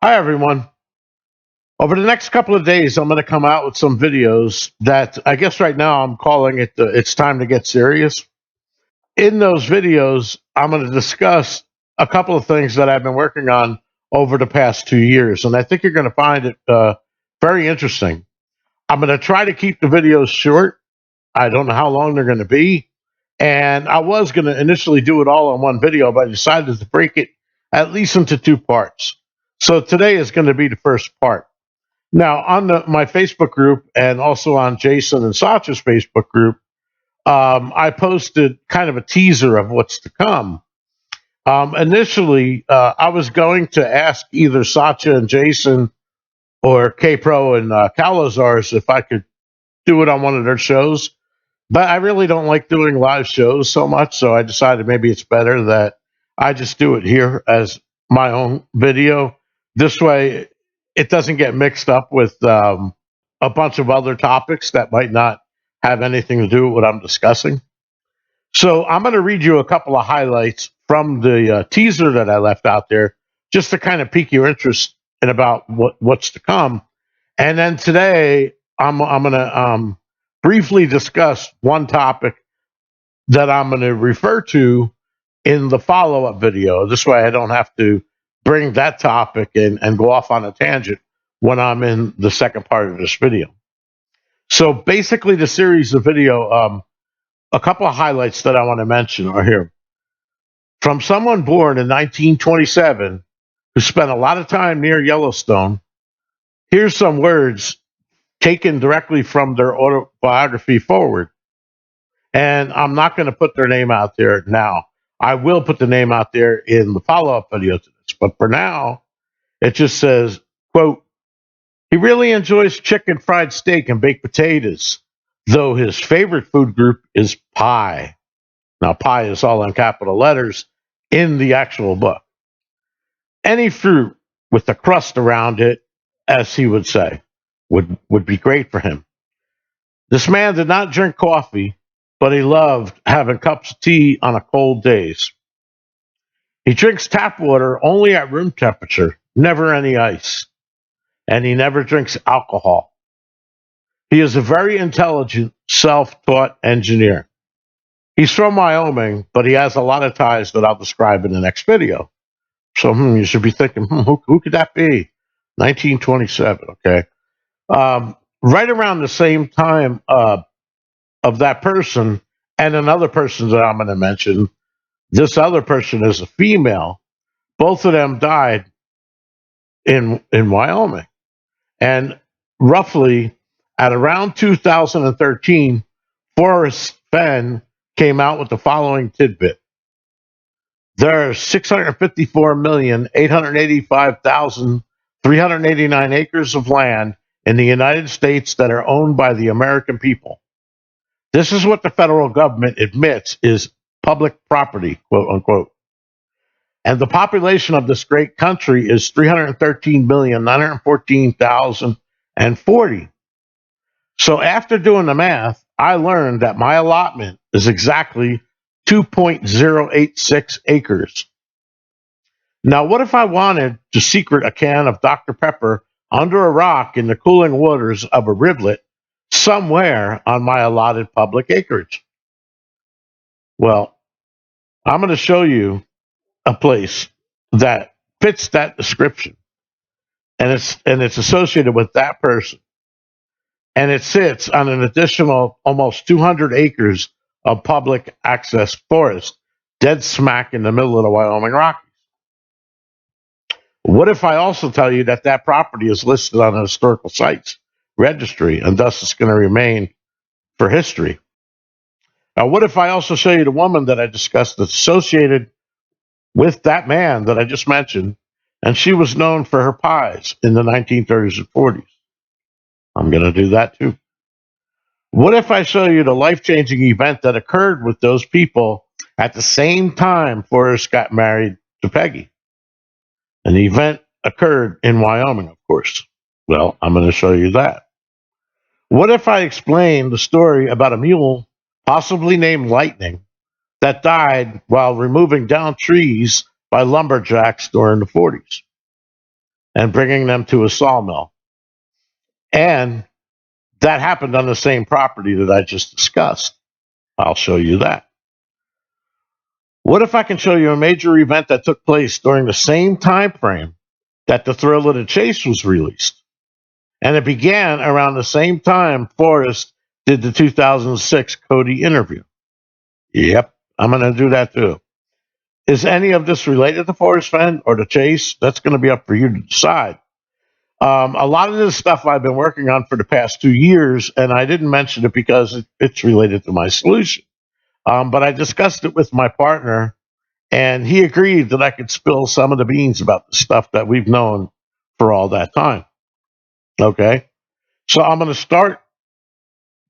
Hi, everyone. Over the next couple of days, I'm going to come out with some videos that I guess right now I'm calling it It's Time to Get Serious. In those videos, I'm going to discuss a couple of things that I've been working on over the past 2 years, and I think you're going to find it very interesting. I'm going to try to keep the videos short. I don't know how long they're going to be. And I was going to initially do it all in one video, but I decided to break it at least into two parts. So today is going to be the first part. Now, on my Facebook group and also on Jason and Sacha's Facebook group, I posted kind of a teaser of what's to come. Initially, I was going to ask either Sacha and Jason or K Pro and Calazars if I could do it on one of their shows. But I really don't like doing live shows so much, so I decided maybe it's better that I just do it here as my own video. This way, it doesn't get mixed up with a bunch of other topics that might not have anything to do with what I'm discussing. So I'm going to read you a couple of highlights from the teaser that I left out there, just to kind of pique your interest in about what's to come. And then today, I'm going to briefly discuss one topic that I'm going to refer to in the follow-up video. This way I don't have to bring that topic and go off on a tangent when I'm in the second part of this video. So basically the series of video, a couple of highlights that I want to mention are here. From someone born in 1927 who spent a lot of time near Yellowstone, here's some words taken directly from their autobiography forward. And I'm not going to put their name out there now. I will put the name out there in the follow-up video to this. But for now, it just says, quote, he really enjoys chicken fried steak and baked potatoes, though his favorite food group is pie. Now, pie is all in capital letters in the actual book. Any fruit with a crust around it, as he would say, would be great for him. This man did not drink coffee, but he loved having cups of tea on a cold days. He drinks tap water only at room temperature, never any ice, and he never drinks alcohol. He is a very intelligent, self-taught engineer. He's from Wyoming, but he has a lot of ties that I'll describe in the next video. So you should be thinking, who could that be? 1927, okay. Right around the same time of that person and another person that I'm going to mention, this other person is a female. Both of them died in Wyoming. And roughly at around 2013, Forrest Fenn came out with the following tidbit. There are 654,885,389 acres of land in the United States that are owned by the American people. This is what the federal government admits is public property, quote unquote. And the population of this great country is 313,914,040. So after doing the math, I learned that my allotment is exactly 2.086 acres. Now, what if I wanted to secret a can of Dr. Pepper under a rock in the cooling waters of a rivulet somewhere on my allotted public acreage? Well, I'm going to show you a place that fits that description, and it's associated with that person, and it sits on an additional almost 200 acres of public access forest, dead smack in the middle of the Wyoming Rockies. What if I also tell you that that property is listed on a historical sites registry, and thus it's going to remain for history? Now, what if I also show you the woman that I discussed that's associated with that man that I just mentioned, and she was known for her pies in the 1930s and 40s? I'm going to do that too. What if I show you the life-changing event that occurred with those people at the same time Forrest got married to Peggy? And the event occurred in Wyoming, of course. Well, I'm going to show you that. What if I explain the story about a mule, possibly named Lightning, that died while removing down trees by lumberjacks during the 40s? and bringing them to a sawmill. And that happened on the same property that I just discussed. I'll show you that. What if I can show you a major event that took place during the same time frame that The Thrill of the Chase was released? And it began around the same time Forrest did the 2006 Cody interview. Yep, I'm going to do that too. Is any of this related to Forrest Fenn or the Chase? That's going to be up for you to decide. A lot of this stuff I've been working on for the past 2 years, and I didn't mention it because it's related to my solution. But I discussed it with my partner, and he agreed that I could spill some of the beans about the stuff that we've known for all that time. Okay? So I'm going to start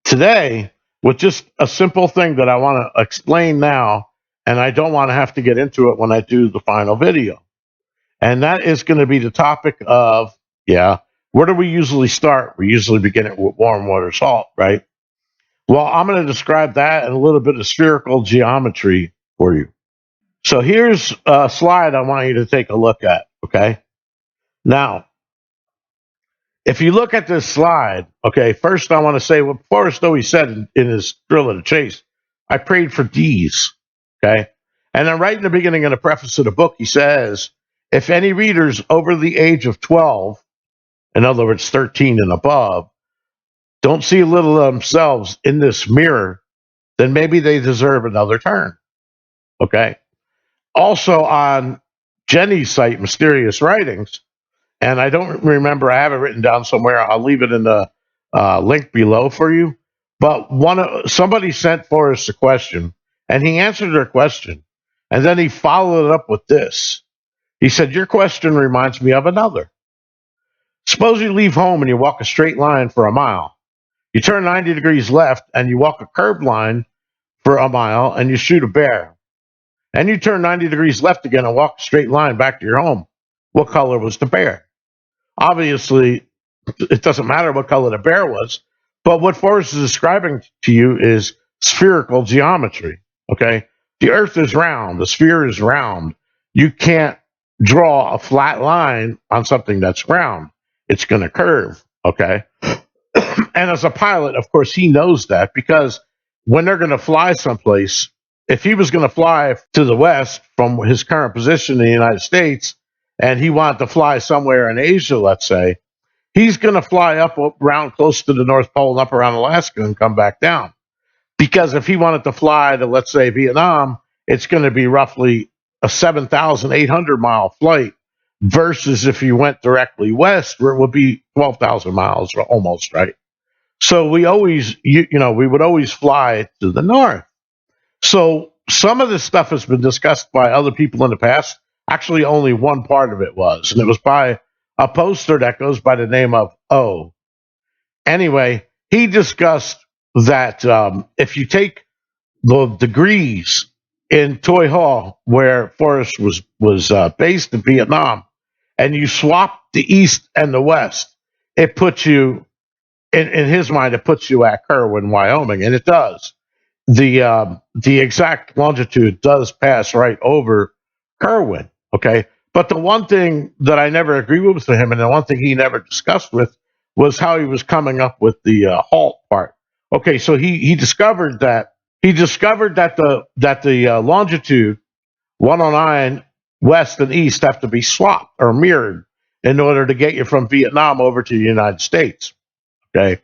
today with just a simple thing that I want to explain now, and I don't want to have to get into it when I do the final video. And that is going to be the topic of, where do we usually start? We usually begin it with warm water salt, right? Well, I'm going to describe that and a little bit of spherical geometry for you. So here's a slide I want you to take a look at, okay? Now, if you look at this slide, okay, first I want to say what Forrest always said in his Thrill of the Chase. I prayed for D's, okay? And then right in the beginning of the preface of the book, he says, if any readers over the age of 12, in other words, 13 and above, don't see a little of themselves in this mirror, then maybe they deserve another turn, okay? Also on Jenny's site, Mysterious Writings, and I don't remember, I have it written down somewhere. I'll leave it in the link below for you. But somebody sent Forrest a question, and he answered their question. And then he followed it up with this. He said, your question reminds me of another. Suppose you leave home and you walk a straight line for a mile. You turn 90 degrees left and you walk a curved line for a mile and you shoot a bear. And you turn 90 degrees left again and walk a straight line back to your home. What color was the bear? Obviously, it doesn't matter what color the bear was, but what Forrest is describing to you is spherical geometry, okay? The earth is round, the sphere is round. You can't draw a flat line on something that's round. It's going to curve, okay? And as a pilot, of course, he knows that because when they're going to fly someplace, if he was going to fly to the west from his current position in the United States, and he wanted to fly somewhere in Asia, let's say, he's going to fly up around close to the North Pole and up around Alaska and come back down. Because if he wanted to fly to, let's say, Vietnam, it's going to be roughly a 7,800 mile flight versus if you went directly west, where it would be 12,000 miles or almost, right? So we always, we would always fly to the north. So some of this stuff has been discussed by other people in the past. Actually, only one part of it was, and it was by a poster that goes by the name of O. Anyway, he discussed that if you take the degrees in Toi Ho, where Forrest was based in Vietnam, and you swap the east and the west, it puts you, in his mind, it puts you at Kerwin, Wyoming, and it does. The exact longitude does pass right over Kerwin, okay? But the one thing that I never agreed with him, and the one thing he never discussed with, was how he was coming up with the halt part. Okay, so he discovered that the longitude 109 west and east have to be swapped or mirrored in order to get you from Vietnam over to the United States. Okay,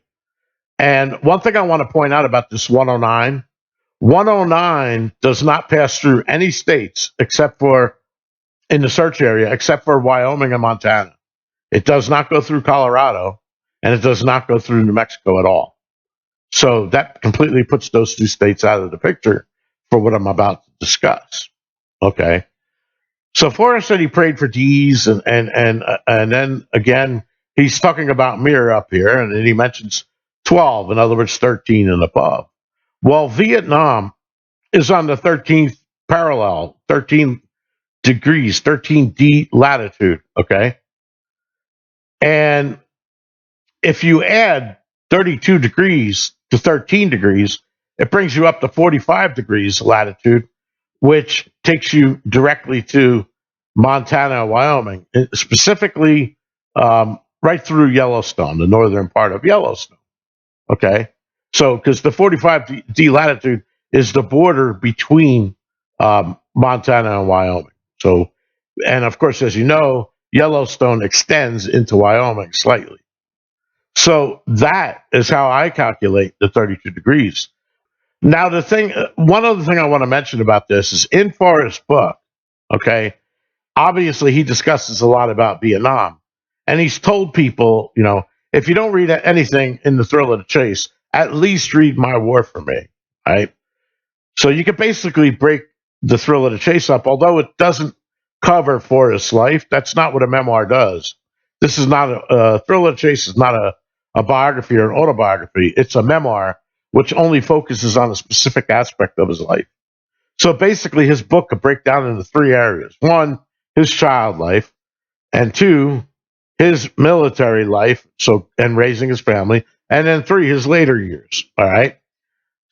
and one thing I want to point out about this 109 does not pass through any states except for in the search area, except for Wyoming and Montana. It does not go through Colorado, and it does not go through New Mexico at all. So that completely puts those two states out of the picture for what I'm about to discuss. Okay. So Forrest said he prayed for D's, and then again he's talking about mirror up here, and then he mentions 12, in other words, 13 and above. Well, Vietnam is on the 13th parallel, 13 degrees, 13D latitude. Okay, and if you add 32 degrees to 13 degrees, it brings you up to 45 degrees latitude, which takes you directly to Montana and Wyoming. Specifically, right through Yellowstone, the northern part of Yellowstone. Okay, so because the 45D latitude is the border between Montana and Wyoming. So, and of course, as you know, Yellowstone extends into Wyoming slightly. So that is how I calculate the 32 degrees. Now, one other thing I want to mention about this is in Forrest's book, okay, obviously he discusses a lot about Vietnam. And he's told people, if you don't read anything in The Thrill of the Chase, at least read My War for Me, right? So you can basically break The Thrill of the Chase up, although it doesn't cover Forrest's life. That's not what a memoir does. This is not a Thrill of the Chase is not a biography or an autobiography. It's a memoir which only focuses on a specific aspect of his life. So basically, his book could break down into three areas. One, his child life, and two, his military life, and raising his family, and then three, his later years. All right.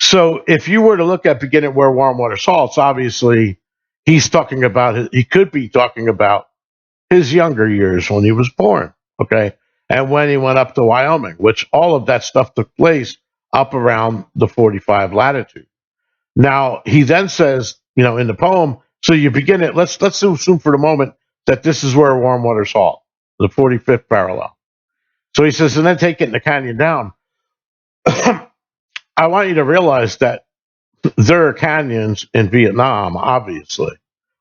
So if you were to look at beginning where warm water salts, obviously he could be talking about his younger years when he was born. Okay. And when he went up to Wyoming, which all of that stuff took place up around the 45 latitude. Now he then says, in the poem, so you begin it. Let's assume for the moment that this is where warm water salt, the 45th parallel. So he says, and then take it in the canyon down. I want you to realize that there are canyons in Vietnam, obviously.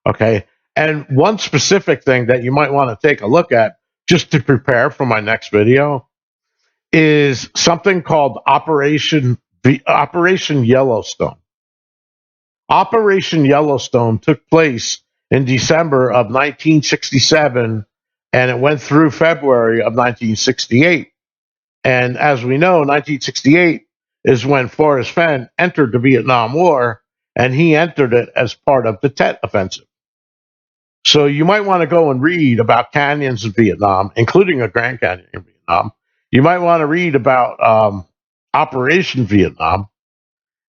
Okay. And one specific thing that you might want to take a look at just to prepare for my next video is something called Operation Yellowstone. Operation Yellowstone took place in December of 1967, and it went through February of 1968. And as we know, 1968 is when Forrest Fenn entered the Vietnam War, and he entered it as part of the Tet Offensive. So you might want to go and read about canyons in Vietnam, including a Grand Canyon in Vietnam. You might want to read about Operation Vietnam.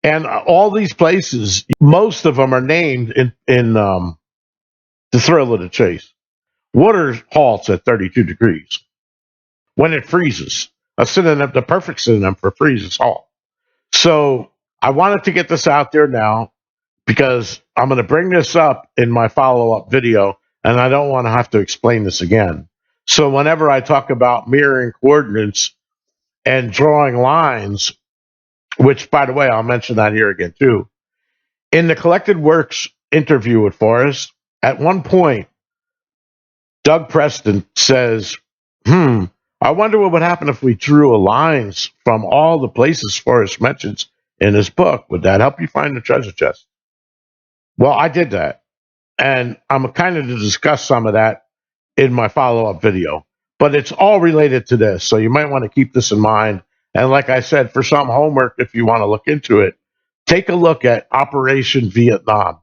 And all these places, most of them are named in The Thrill of the Chase. Water halts at 32 degrees when it freezes. A synonym, the perfect synonym for freeze is halt. So I wanted to get this out there now because I'm going to bring this up in my follow-up video, and I don't want to have to explain this again. So whenever I talk about mirroring coordinates and drawing lines, which, by the way, I'll mention that here again, too. In the Collected Works interview with Forrest, at one point, Doug Preston says, I wonder what would happen if we drew lines from all the places Forrest mentions in his book. Would that help you find the treasure chest? Well, I did that. And I'm kind of to discuss some of that in my follow-up video. But it's all related to this, so you might want to keep this in mind. And like I said, for some homework, if you want to look into it, take a look at Operation Vietnam.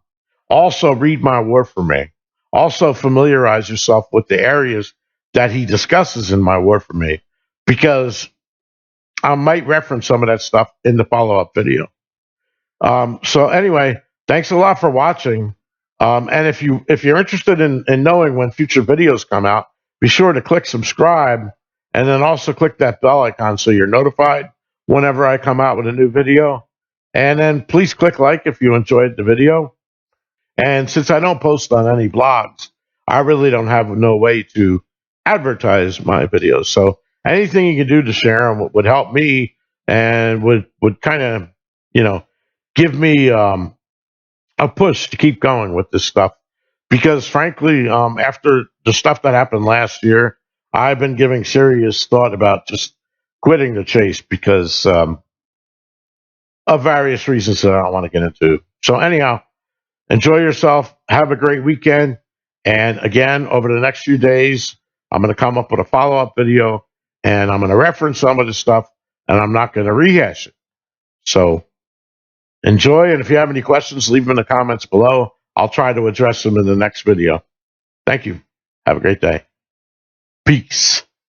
Also, read My War for Me. Also, familiarize yourself with the areas that he discusses in My War for Me, because I might reference some of that stuff in the follow-up video. So anyway, thanks a lot for watching. And if you're interested in knowing when future videos come out, be sure to click subscribe, and then also click that bell icon so you're notified whenever I come out with a new video. And then please click like if you enjoyed the video. And since I don't post on any blogs, I really don't have no way to advertise my videos. So anything you can do to share them would help me and would kind of, give me a push to keep going with this stuff. Because frankly, after the stuff that happened last year, I've been giving serious thought about just quitting the chase because of various reasons that I don't want to get into. So anyhow, enjoy yourself. Have a great weekend. And again, over the next few days, I'm going to come up with a follow-up video, and I'm going to reference some of the stuff, and I'm not going to rehash it. So enjoy, and if you have any questions, leave them in the comments below. I'll try to address them in the next video. Thank you. Have a great day. Peace.